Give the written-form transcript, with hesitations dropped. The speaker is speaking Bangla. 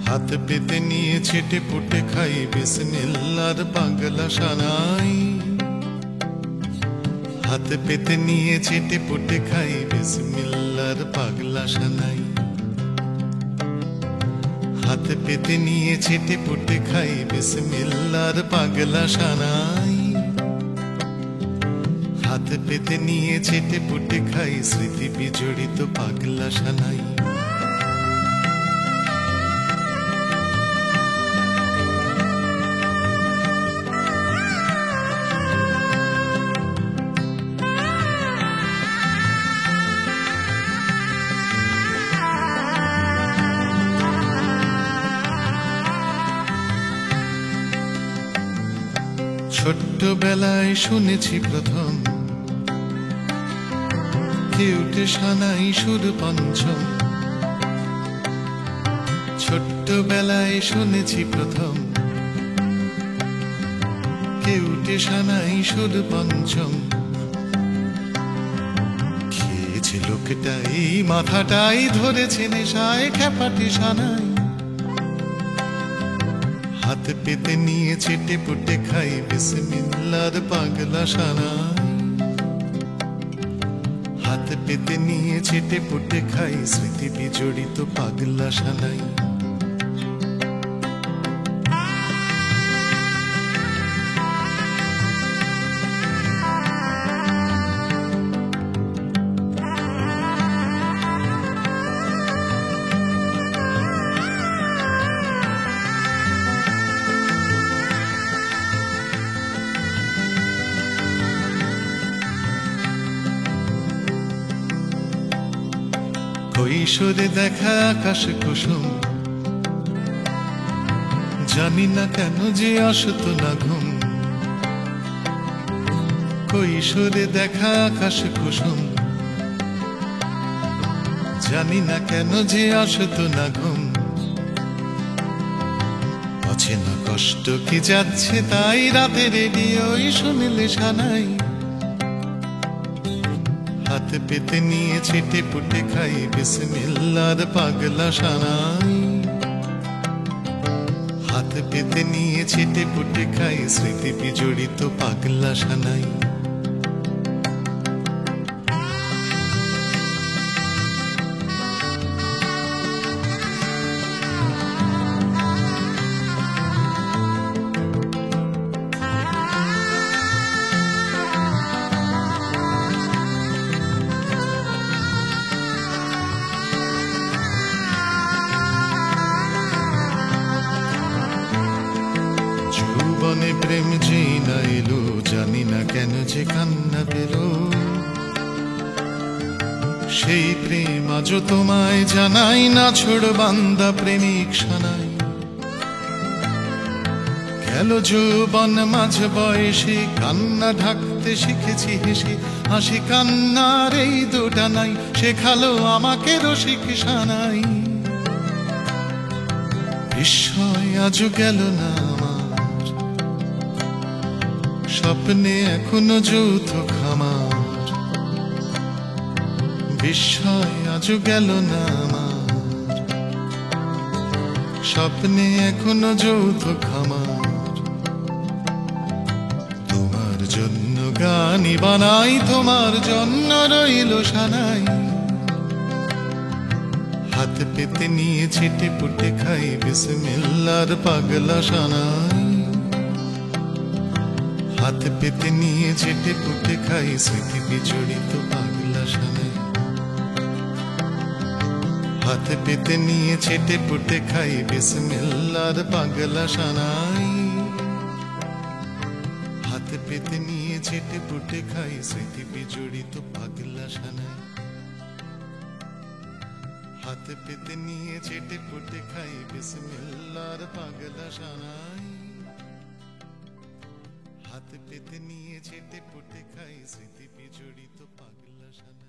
হাত পেতে নিয়ে ছেটে পুটে খাই বিসমিল্লাহর পাগলা সানাই। হাত পেতে নিয়ে ছেটে পুটে খাই বিসমিল্লাহর পাগলা সানাই। হাত পেতে নিয়ে ছেটে পুটে খাই বিসমিল্লাহর পাগলা সানাই। হাত পেতে নিয়ে ছেটে পুটে খাই স্মৃতি বিজড়িত পাগলা সানাই। ছোট্টবেলায় শুনেছি প্রথম কেউটে সানাই সুর পঞ্চম। ছোট্টবেলায় শুনেছি প্রথম কেউটে সানাই সুর পঞ্চম। খেয়েছে লোকটাই মাথাটাই ধরেছে নেশায় খ্যাপাটে সানাই। হাত পেতে নিয়ে ছেটে পুটে খাই বিসমিল্লাহর পাগলা সানাই। হাত পেতে নিয়ে ছেটে পুটে খাই স্মৃতি বিজড়িত পাগলা সানাই। কৈশোরে দেখা আকাশ কুসুম, জানি না কেন যে আসত না ঘুম। কৈশোরে দেখা আকাশ কুসুম, জানি না কেন যে আসত না ঘুম। অচেনা কষ্ট কি যাচ্ছে তাই রাতে রেডিওই শুনলে সানাই। হাত পেতে নিয়ে ছেটে পুটে খাই বিসমিল্লাহর পাগলা সানাই। হাত পেতে নিয়ে ছেটে পুটে খাই স্মৃতি বিজড়িত পাগলা সানাই। যৌবনে প্রেম যেই না এলো, জানি না কেন যে কান্না পেল। সেই প্রেম আজও তোমায় জানাই না, ছোড় বান্দা প্রেমিক সানাই। গেল যৌবন মাঝ বয়সে, কান্না ঢাকতে শিখেছি হেসে। হাসি কান্নার এই দুটা নাই, শেখালো আমাকে রসিক সানাই। বিস্ময় আজও গেল না আমার, স্বপ্নে এখনো যৌথ খামার। বিস্ময় আজও গেল না আমার, স্বপ্নে এখনো যৌথ খামার। তোমার জন্য গানই বানাই, তোমার জন্য রইল সানাই। হাত পেতে নিয়ে ছেটে পুটে খাই বিসমিল্লাহর পাগলা সানাই। হাত পেতে নিয়ে ছেটে পুটে খাই স্মৃতি বিজড়িত পাগলা সানাই। হাত পেতে নিয়ে ছেটে পুটে খাই বিসমিল্লাহর পাগলা সানাই। হাত পেতে নিয়ে ছেটে পুটে খাই স্মৃতি বিজড়িত পাগলা সানাই। হাত পেতে নিয়ে ছেটে পুটে খাই বিসমিল্লাহর পাগলা সানাই। হাত পেতে নিয়ে ছেটে পুটে খাই স্মৃতি বিজড়িত পাগলা সানাই।